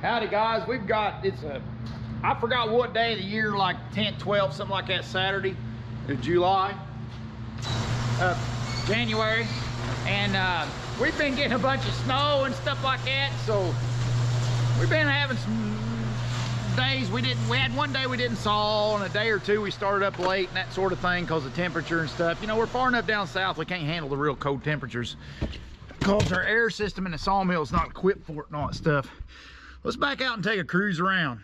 Howdy guys, we've got, I forgot what day of the year, like 10th, 12th, something like that, Saturday of July, January, and we've been getting a bunch of snow and stuff like that, so we've been having some days we had one day we didn't saw, and a day or two we started up late and that sort of thing because of temperature and stuff. You know, we're far enough down south we can't handle the real cold temperatures because our air system in the sawmill is not equipped for it and all that stuff. Let's back out and take a cruise around.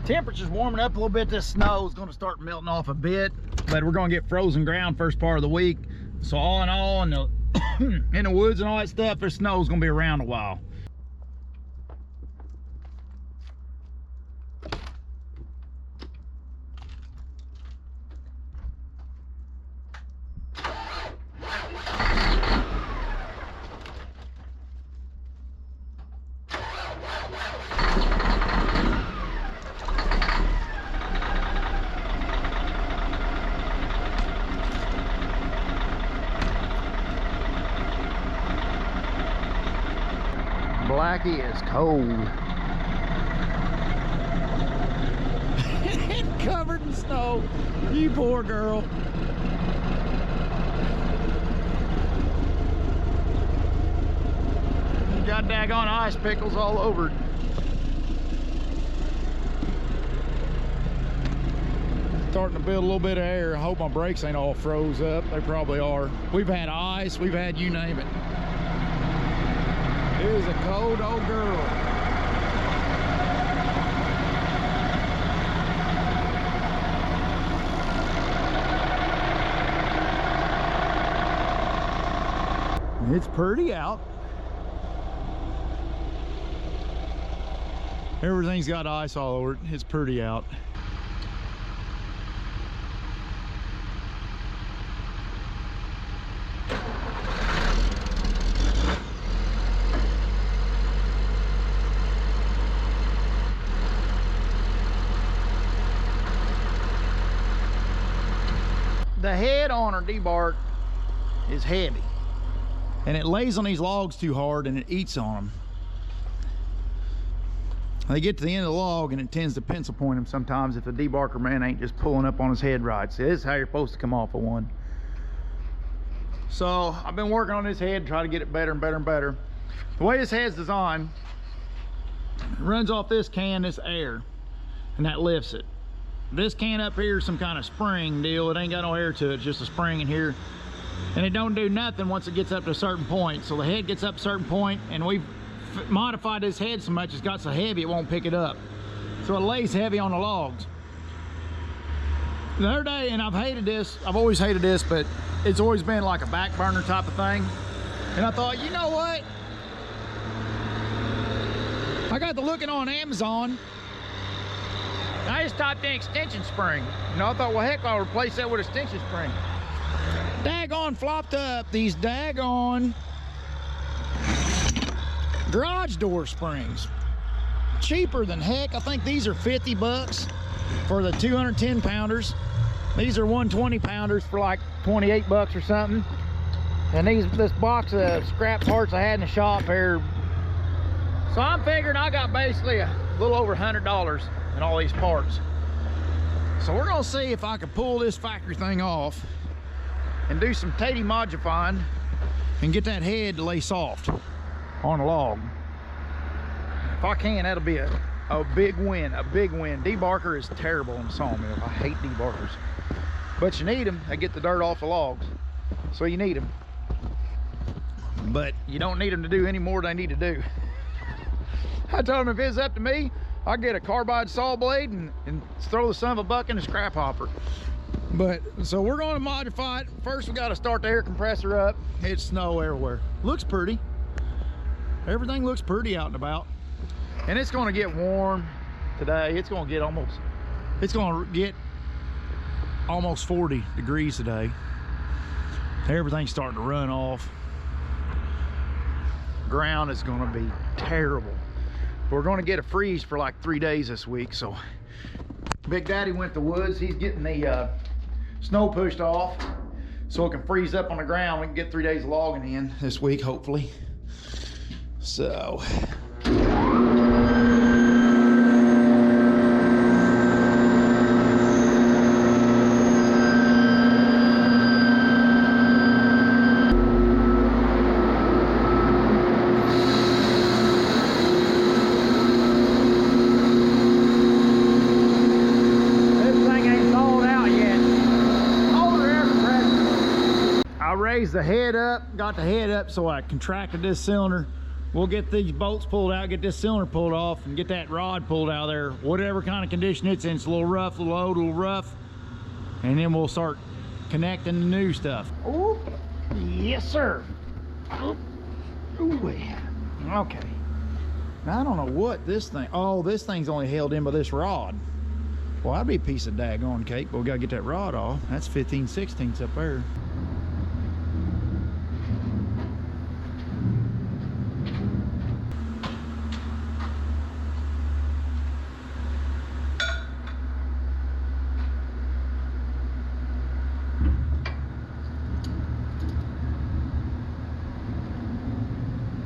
Temperature's warming up a little bit. This snow is going to start melting off a bit, but we're going to get frozen ground first part of the week. So all in all, in the woods and all that stuff, this snow is going to be around a while. Blackie is cold. Covered in snow. You poor girl. You got daggone ice pickles all over it. Starting to build a little bit of air. I hope my brakes ain't all froze up. They probably are. We've had ice. We've had you name it. It is a cold old girl. It's pretty out. Everything's got ice all over it. It's pretty out. The head on our Debark is heavy, and it lays on these logs too hard and it eats on them. They get to the end of the log and it tends to pencil point them sometimes if the Debarker man ain't just pulling up on his head right. See, this is how you're supposed to come off of one. So I've been working on this head to try to get it better and better and better. The way this head's designed, it runs off this can, this air, and that lifts it. This can up here is some kind of spring deal. It ain't got no air to it, it's just a spring in here, and it don't do nothing once it gets up to a certain point. So the head gets up to a certain point, and we've modified this head so much it's got so heavy it won't pick it up, so it lays heavy on the logs. The other day, and I've always hated this, but it's always been like a back burner type of thing, and I thought, you know what, I got to looking on Amazon. I just typed in extension spring. You know, I thought, well, heck, I'll replace that with extension spring. Daggone flopped up these daggone garage door springs. Cheaper than heck. I think these are 50 bucks for the 210 pounders. These are 120 pounders for like 28 bucks or something. And this box of scrap parts I had in the shop here. So I'm figuring I got basically a little over $100 in all these parts. So we're gonna see if I can pull this factory thing off and do some tatty modifying and get that head to lay soft on a log. If I can, that'll be a big win, a big win. Debarker is terrible in the sawmill. I hate debarkers, but you need them. They get the dirt off the logs, so you need them. But you don't need them to do any more than they need to do. I told him if it's up to me, I'd get a carbide saw blade and throw the son of a buck in the scrap hopper. But so we're going to modify it. First we got to start the air compressor up. It's snow everywhere. Looks pretty. Everything looks pretty out and about. And it's going to get warm today. It's going to get almost 40 degrees today. Everything's starting to run off. Ground is gonna be terrible. We're gonna get a freeze for like 3 days this week, so Big Daddy went to the woods. He's getting the snow pushed off so it can freeze up on the ground. We can get 3 days of logging in this week, hopefully. So. Raised the head up, got the head up, so I contracted this cylinder. We'll get these bolts pulled out, get this cylinder pulled off, and get that rod pulled out of there, whatever kind of condition it's in. It's a little rough, a little old, a little rough, and then we'll start connecting the new stuff. Oh, yes, sir. Ooh. Okay. Now I don't know what this thing. Oh, this thing's only held in by this rod. Well, that'd be a piece of daggone cake, but we gotta get that rod off. That's 15/16 up there.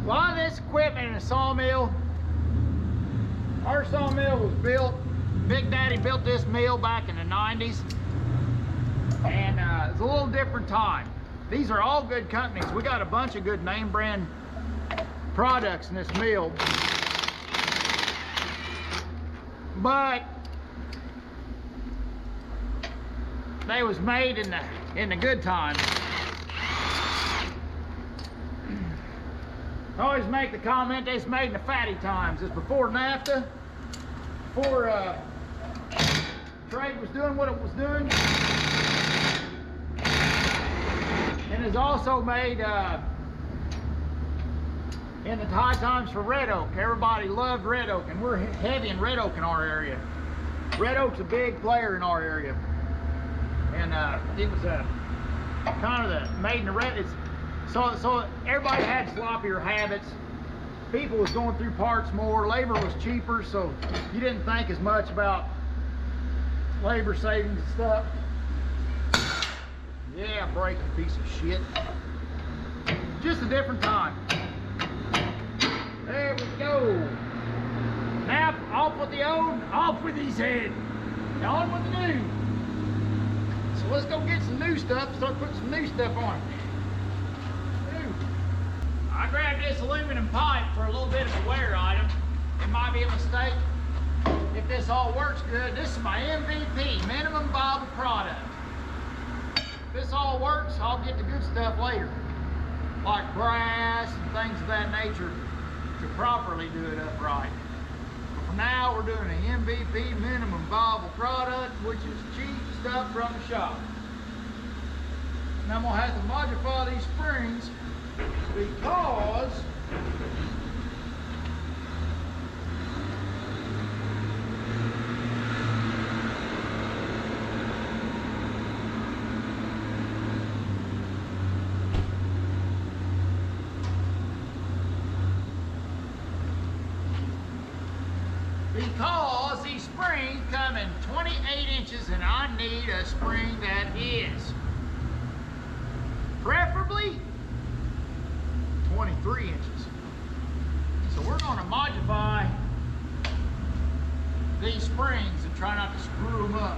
A lot of this equipment in a sawmill, our sawmill was built, Big Daddy built this mill back in the 90s, and it's a little different time. These are all good companies. We got a bunch of good name brand products in this mill, but they was made in the good times. I always make the comment they was made in the fatty times. It's before NAFTA, before trade was doing what it was doing, and it's also made in the high times for red oak. Everybody loved red oak, and we're heavy in red oak in our area. Red oak's a big player in our area, and it was kind of the made in the red. So everybody had sloppier habits. People was going through parts more. Labor was cheaper, so you didn't think as much about labor savings and stuff. Yeah, breaking piece of shit. Just a different time. There we go. Now off with the old, off with his head. On with the new. So let's go get some new stuff. Start putting some new stuff on. I grabbed this aluminum pipe for a little bit of a wear item. It might be a mistake if this all works good. This is my MVP, minimum viable product. If this all works, I'll get the good stuff later, like brass and things of that nature, to properly do it upright. But for now, we're doing an MVP, minimum viable product, which is cheap stuff from the shop. And I'm gonna have to modify these springs because these springs come in 28 inches, and I need a spring that is preferably 23 inches. So we're going to modify these springs and try not to screw them up.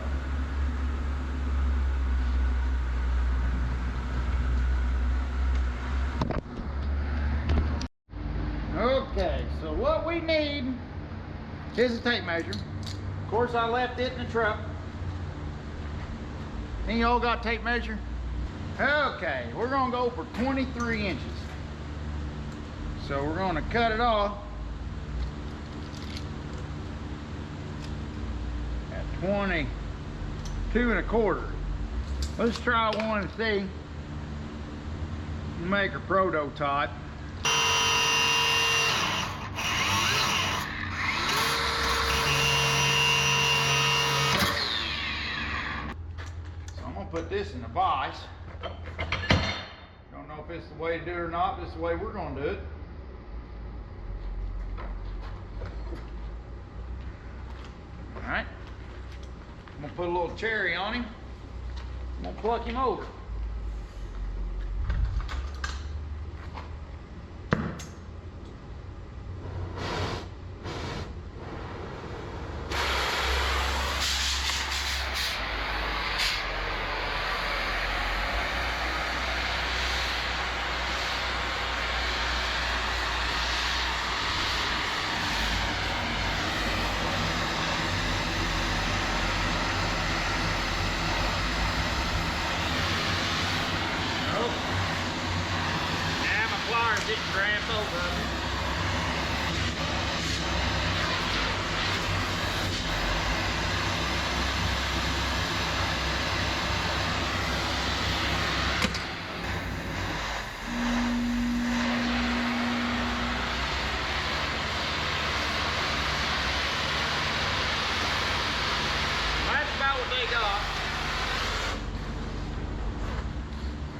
Okay, so what we need is a tape measure. Of course, I left it in the truck. Any of y'all got a tape measure? Okay, we're gonna go for 23 inches. So we're gonna cut it off at 22 1/4. Let's try one and see. Make a prototype. So I'm gonna put this in a vise. Don't know if it's the way to do it or not, but it's the way we're gonna do it. put a little cherry on him. I'm gonna pluck him over. Didn't cramp over. That's about what they got.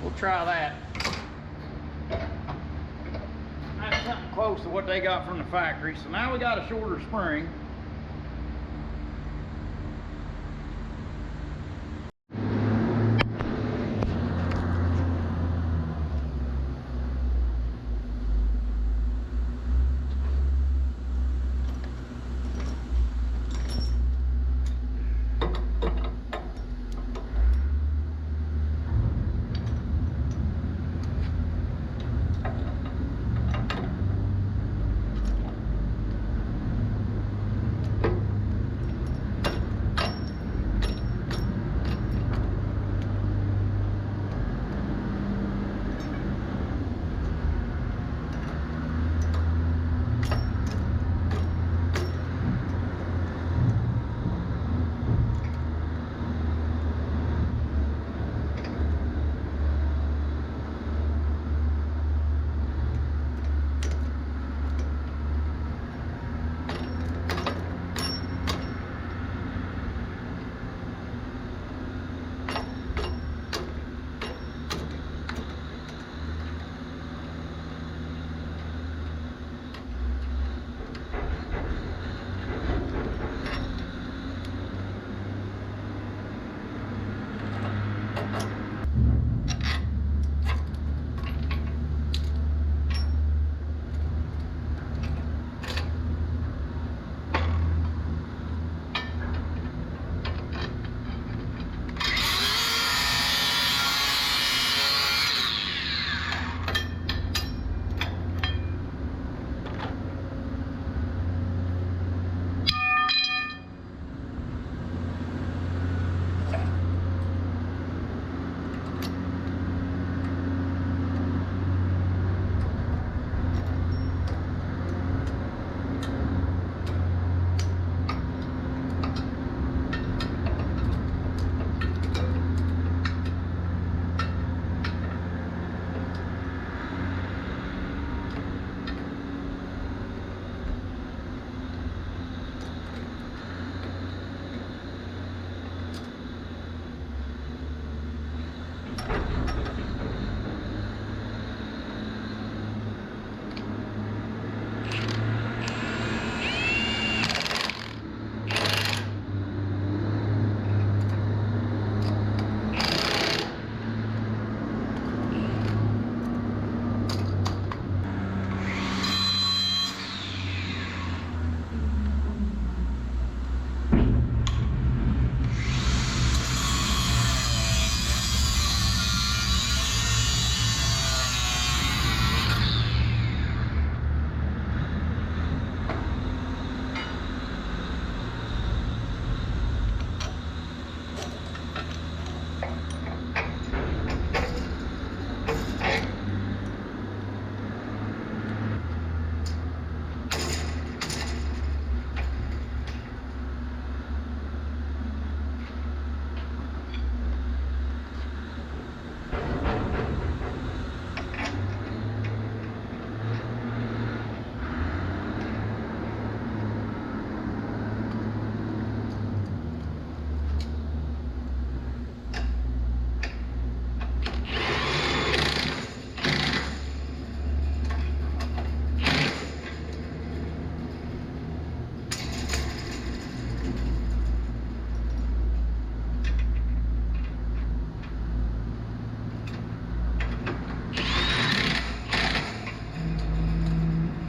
We'll try that. Something close to what they got from the factory. So now we got a shorter spring.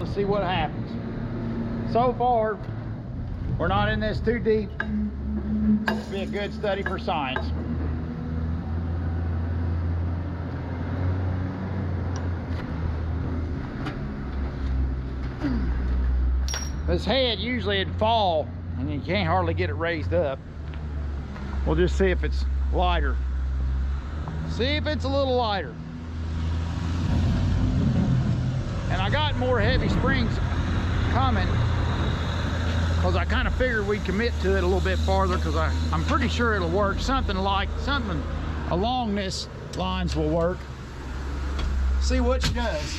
Let's see what happens. So far, we're not in this too deep. It'll be a good study for science. This head, usually it'd fall and you can't hardly get it raised up. We'll just see if it's lighter. See if it's a little lighter. And I got more heavy springs coming because I kind of figured we'd commit to it a little bit farther, because I'm pretty sure it'll work. Something along this lines will work. See what she does.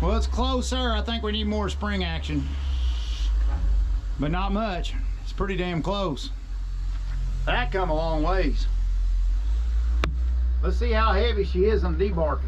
Well, it's closer. I think we need more spring action, but not much. It's pretty damn close. That come a long ways. Let's see how heavy she is on debarking.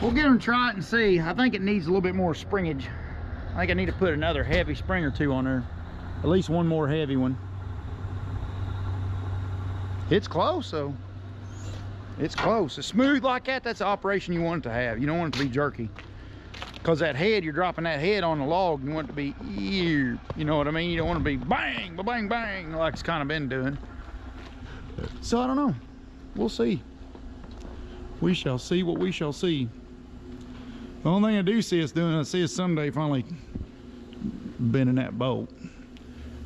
We'll get them to try it and see. I think it needs a little bit more springage. I think I need to put another heavy spring or two on there. At least one more heavy one. It's close, so It's close. It's smooth like that. That's the operation you want it to have. You don't want it to be jerky. Because that head, you're dropping that head on the log. You want it to be, you know what I mean? You don't want to be bang, bang, bang, like it's kind of been doing. So I don't know. We'll see. We shall see what we shall see. The only thing I do see us doing, I see us someday finally bending that bolt.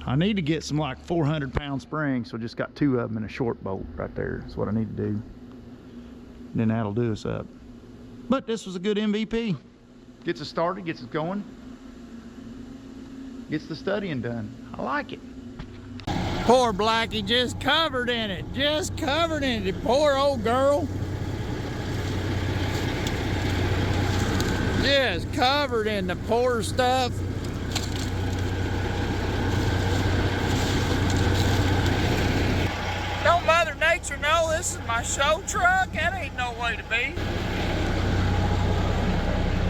I need to get some like 400-pound springs, so just got 2 of them in a short bolt right there. That's what I need to do. Then that'll do us up. But this was a good MVP. Gets us started, gets us going. Gets the studying done. I like it. Poor Blackie, just covered in it. Just covered in it. Poor old girl. Just covered in the poor stuff. Don't Mother Nature know this is my show truck? That ain't no way to be.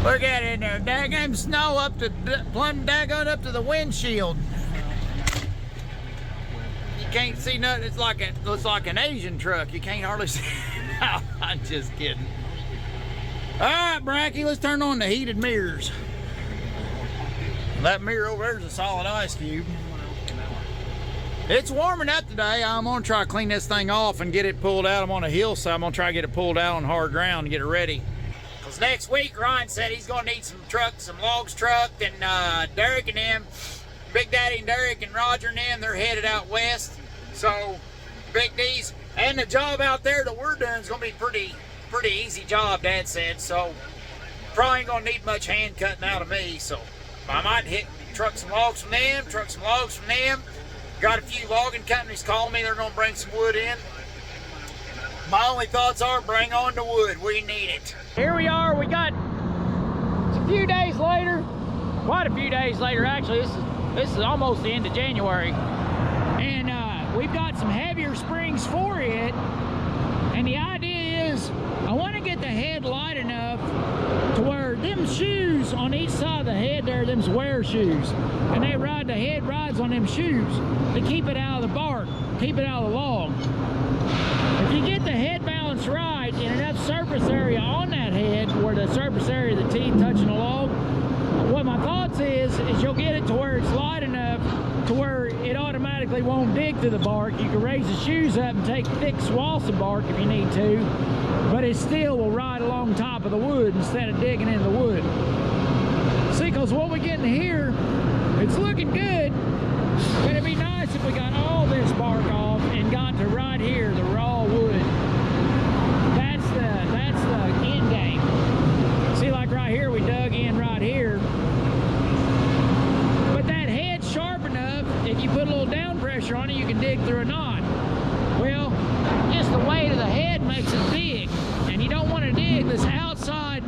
Look at it in there, daggum snow up to plumb daggone up to the windshield. You can't see nothing. It's like looks like an Asian truck. You can't hardly see. No, I'm just kidding. All right, Bracky, let's turn on the heated mirrors. That mirror over there is a solid ice cube. It's warming up today. I'm gonna try to clean this thing off and get it pulled out. I'm on a hillside. I'm gonna try to get it pulled out on hard ground and get it ready. Cause next week, Ryan said he's gonna need some logs trucked, and Derek and them, Big Daddy and Derek and Roger and them, they're headed out west. So Big D's and the job out there that we're doing is gonna be pretty easy job, Dad said. So probably ain't gonna need much hand cutting out of me. So I might truck some logs from them, truck some logs from them. Got a few logging companies calling me. They're gonna bring some wood in. My only thoughts are bring on the wood. We need it. Here we are. We got, it's a few days later, quite a few days later actually. This is almost the end of January, and we've got some heavier springs for it. And the idea is I want to get the head light enough to where them shoes on each side of the head there, them's wear shoes, and they ride, the head rides on them shoes to keep it out of the bark, keep it out of the log. If you get the head balance right and enough surface area on that head where the surface area of the teeth touching the log, what my thoughts is you'll get it to where it's light enough to where it automatically won't dig through the bark. You can raise the shoes up and take thick swaths of bark if you need to, but it still will ride along top of the wood instead of digging into the wood. See, because what we're getting here, it's looking good, but it'd be nice if we got all this bark off and got to right here, the raw wood. That's the end game. See, like right here, we dug in right here. But that head's sharp enough, if you put a little down pressure on it, you can dig through a knot. Well, just the weight of the head makes it big, and you don't want to dig this outside.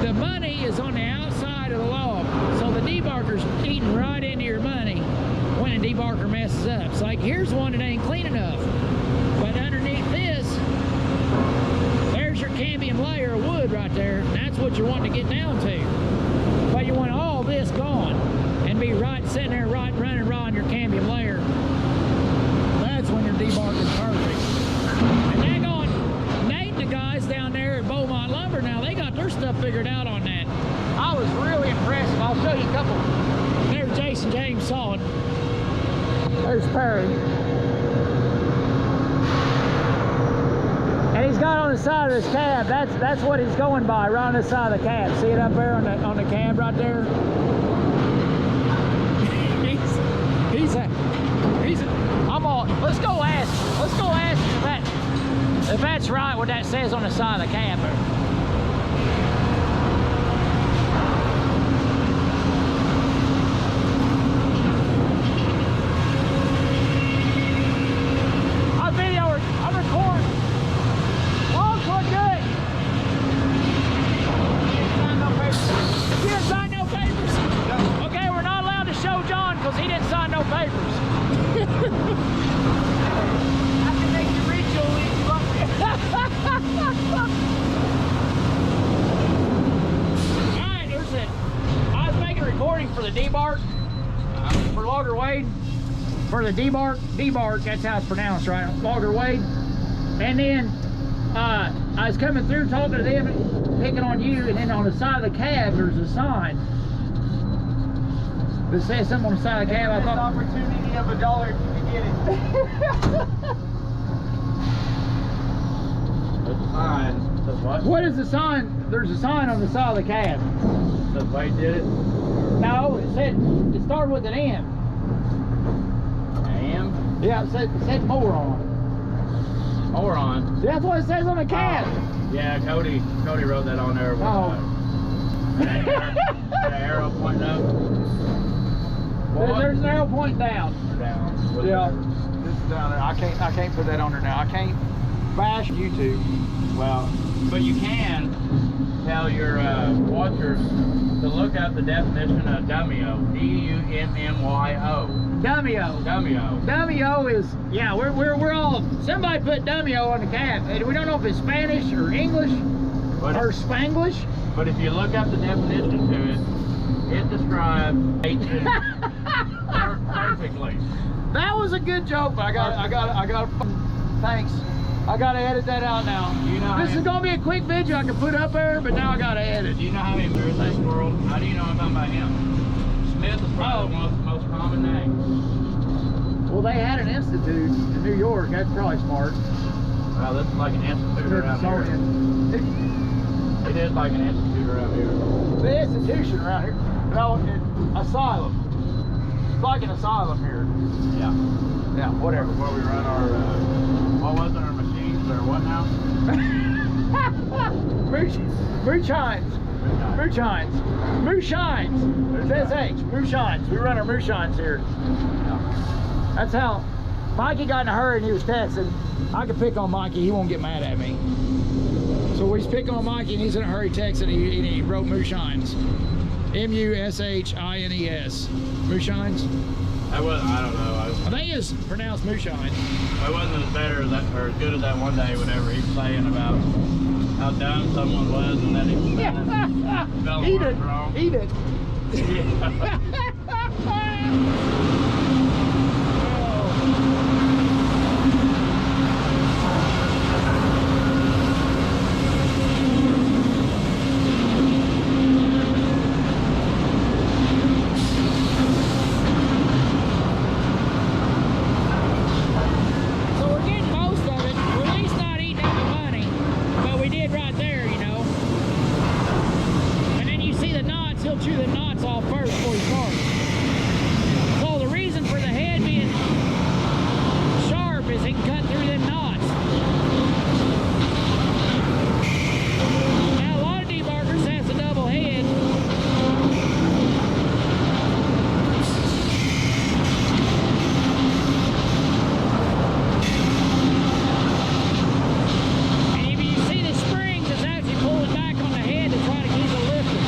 The money is on the outside of the log, so the debarker's eating right into your money when a debarker messes up. It's like, here's one that ain't clean enough, but underneath this, there's your cambium layer of wood right there. That's what you're wanting to get down to. But you want all this gone and be right sitting there, right running raw in your cambium layer. That's when your debarker's perfect. And they're going, Nate and the guys down there at Beaumont Lumber now, they got their stuff figured out on that. I was really impressed. I'll show you a couple. There's Jason James sawing. There's Perry. And he's got on the side of this cab. That's what he's going by, right on the side of the cab. See it up there on the cab right there? Let's go ask if that's right what that says on the side of the cab there. I'm recording. Logs look good. You didn't sign no papers? No. Okay, we're not allowed to show John because he didn't sign no papers. I can make you read your lead you up there. Alright, there's it. I was making a recording for the Debark, for Logger Wade. For the Debark, that's how it's pronounced, right? Logger Wade. And then I was coming through talking to them, picking on you, and then on the side of the cab there's a sign that says something on the side of the cab. I thought opportunity of $1 if you can get it. There's a sign. Says what? What is the sign? There's a sign on the side of the cab. Says Wade did it. No, it started with an M. AM. Yeah, it said moron. Moron. That's what it says on the cab. Yeah, Cody wrote that on there with an arrow pointing up. There's an arrow pointing down. Down. Yeah. This is down there. I can't put that on there now. I can't bash YouTube. Well, but you can tell your watchers to look up the definition of dummyo. D-U-M-M-Y-O. Dummyo. Dummyo. Dummyo is, yeah, we're all, somebody put dummyo on the cab. And we don't know if it's Spanish or English or Spanglish. But if you look up the definition to it, it describes ancient perfectly. That was a good joke, but I got thanks. I gotta edit that out now. You know this is gonna be a quick video I can put up there, but now I gotta edit. Do you know how many beers in this world? How do you know I'm talking about him? Smith is probably one of the most common names. Well, they had an institute in New York. That's probably smart. Well, this is like an institute around here. It is like an institute around here. The institution around here. No, asylum. It's like an asylum here. Yeah. Yeah, whatever. Where we run our, what was it, our machines, or what now? Moonshines. It's SH. Moonshines. We run our moonshines here. That's how Mikey got in a hurry and he was texting. I could pick on Mikey. He won't get mad at me. So he's picking on Mikey and he's in a hurry texting and he wrote moonshines. M-U-S-H-I-N-E-S. Moonshines? I don't know. I think it's pronounced moonshine. I wasn't as better as that, or as good as that one day whenever he was saying about how dumb someone was and that he was spelling Eat words it. wrong. Eat it. Chew the knots off first before you start. So the reason for the head being sharp is it can cut through them knots. Now a lot of debarkers has a double head. And if you see the springs, it's actually pulling back on the head to try to keep it lifted.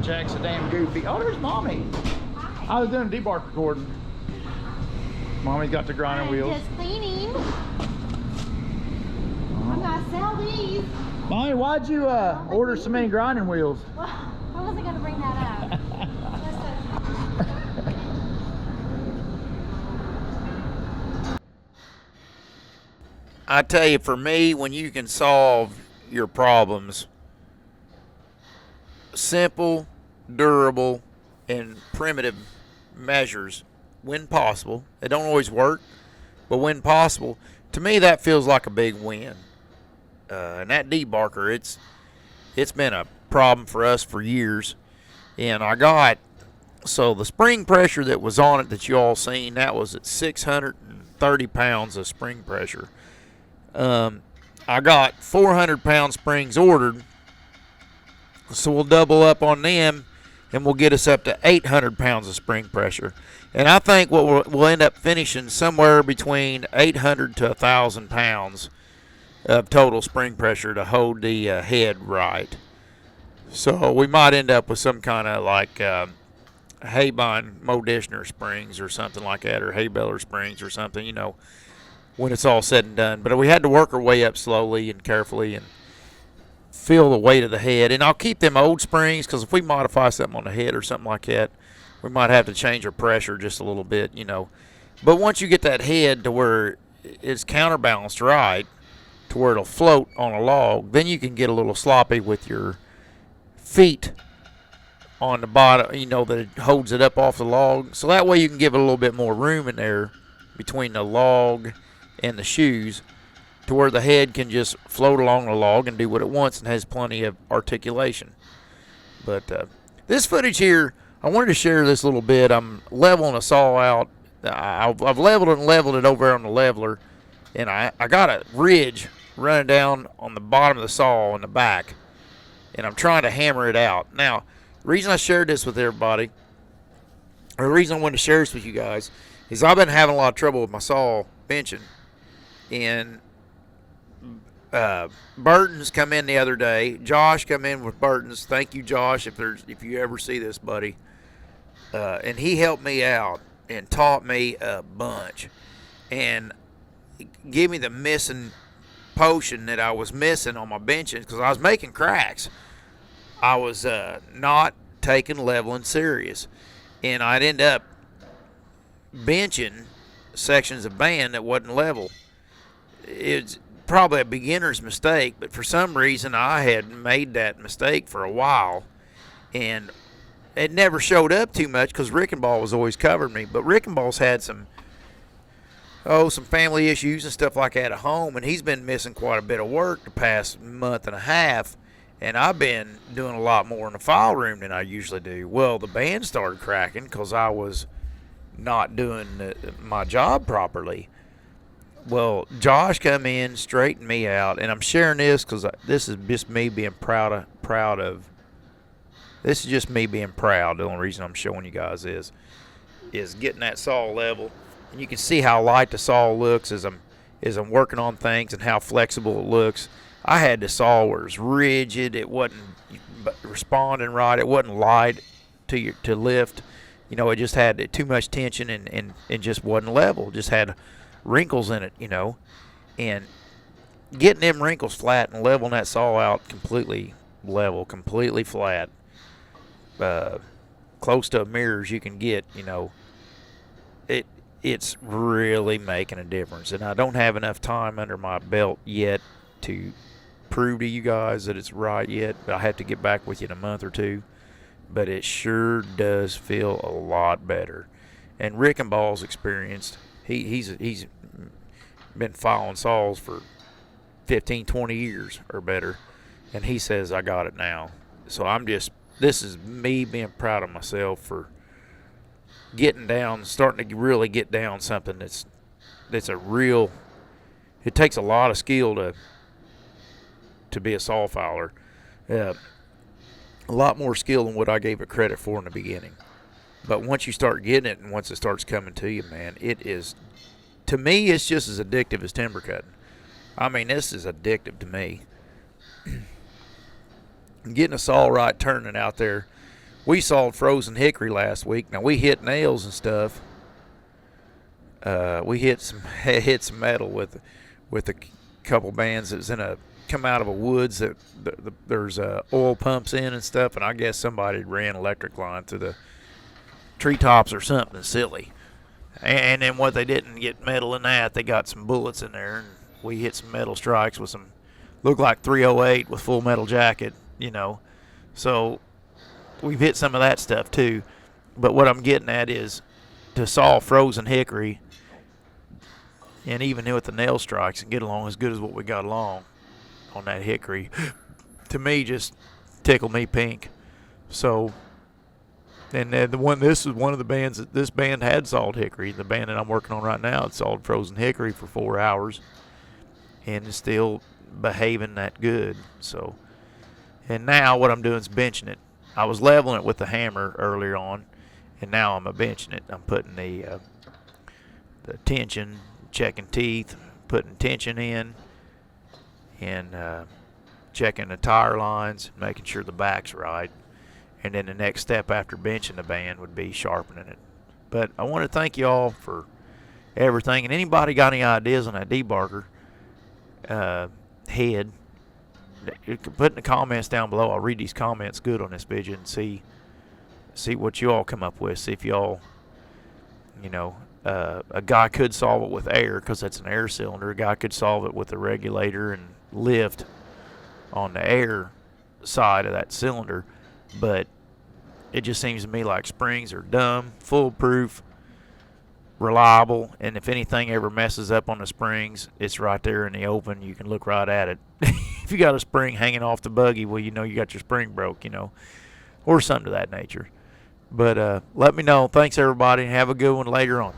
jack's so damn goofy. Oh, there's Mommy. Hi. I was doing a Debark recording. Mommy's got the grinding I'm wheels. just cleaning. I'm gonna sell these. Mommy, why'd you order so many grinding wheels? Well, I wasn't gonna bring that up. I tell you, for me, when you can solve your problems, simple, durable, and primitive measures, when possible, they don't always work, but when possible, to me that feels like a big win. And that debarker, it's been a problem for us for years. And so the spring pressure that was on it that you all seen, that was at 630 pounds of spring pressure. I got 400-pound springs ordered, so we'll double up on them, and we'll get us up to 800 pounds of spring pressure. And I think what we'll end up finishing somewhere between 800 to 1,000 pounds of total spring pressure to hold the head right. So we might end up with some kind of like Haybine Modishner springs or something like that, or Haybeller springs or something, you know, when it's all said and done. But we had to work our way up slowly and carefully and feel the weight of the head. And I'll keep them old springs, because if we modify something on the head or something like that, we might have to change our pressure just a little bit, you know. But once you get that head to where it's counterbalanced right, to where it'll float on a log, then you can get a little sloppy with your feet on the bottom, you know, that it holds it up off the log. So that way you can give it a little bit more room in there between the log and the shoes, to where the head can just float along the log and do what it wants and has plenty of articulation. But this footage here, I wanted to share this little bit. I'm leveling a saw out. I've leveled it over on the leveler, and I got a ridge running down on the bottom of the saw in the back, and I'm trying to hammer it out. Now, the reason I shared this with everybody, or the reason I wanted to share this with you guys, is I've been having a lot of trouble with my saw benching. And Burton's come in the other day. Josh come in with Burton's. Thank you, Josh, if you ever see this, buddy. And he helped me out and taught me a bunch, and gave me the missing potion that I was missing on my benching, because I was making cracks. I was not taking leveling serious, and I'd end up benching sections of band that wasn't level. It's probably a beginner's mistake, but for some reason I had made that mistake for a while, and it never showed up too much because Rickenball was always covering me. But Rickenball's had some family issues and stuff like that at home, and he's been missing quite a bit of work the past month and a half, and I've been doing a lot more in the file room than I usually do. Well, the band started cracking because I was not doing my job properly. Well, Josh come in, straightened me out, and I'm sharing this because this is just me being proud of. This is just me being proud. The only reason I'm showing you guys is getting that saw level, and you can see how light the saw looks as I'm working on things, and how flexible it looks. I had the saw where it was rigid. It wasn't responding right. It wasn't light to lift. You know, it just had too much tension and just wasn't level. It just had wrinkles in it, you know. And getting them wrinkles flat and leveling that saw out completely level, completely flat, close to a mirror as you can get, you know, it's really making a difference. And I don't have enough time under my belt yet to prove to you guys that it's right yet. But I have to get back with you in a month or two. But it sure does feel a lot better. And Rickenball's experienced. He's been filing saws for 15, 20 years or better, and he says I got it now. So this is me being proud of myself for starting to really get down something that's a real. It takes a lot of skill to be a saw filer. A lot more skill than what I gave it credit for in the beginning. But once you start getting it, and once it starts coming to you, man, it is, to me, it's just as addictive as timber cutting. I mean, this is addictive to me. Getting a saw right, turning it out there we sawed frozen hickory last week. Now we hit nails and stuff. We hit some metal with a couple bands that was come out of a woods that there's oil pumps in and stuff, and I guess somebody ran electric line through the treetops or something silly. And then what they didn't get metal in that, they got some bullets in there, and we hit some metal strikes with some, looked like 308 with full metal jacket, you know. So we've hit some of that stuff too. But what I'm getting at is to saw frozen hickory, and even with the nail strikes, and get along as good as what we got along on that hickory, to me just tickled me pink. So. And this is one of the bands that this band had sawed hickory. The band that I'm working on right now, it sawed frozen hickory for 4 hours, and is still behaving that good. So, and now what I'm doing is benching it. I was leveling it with the hammer earlier on, and now I'm benching it. I'm putting the tension, checking teeth, putting tension in, and checking the tire lines, making sure the back's right. And then the next step after benching the band would be sharpening it. But I want to thank you all for everything. And anybody got any ideas on that Debarker head, you can put in the comments down below. I'll read these comments good on this video and see what you all come up with. See if y'all, you know, a guy could solve it with air because that's an air cylinder. A guy could solve it with a regulator and lift on the air side of that cylinder. But it just seems to me like springs are dumb, foolproof, reliable, and if anything ever messes up on the springs, it's right there in the open. You can look right at it. If you got a spring hanging off the buggy, well, you know you got your spring broke, you know, or something to that nature. But let me know. Thanks, everybody, and have a good one later on.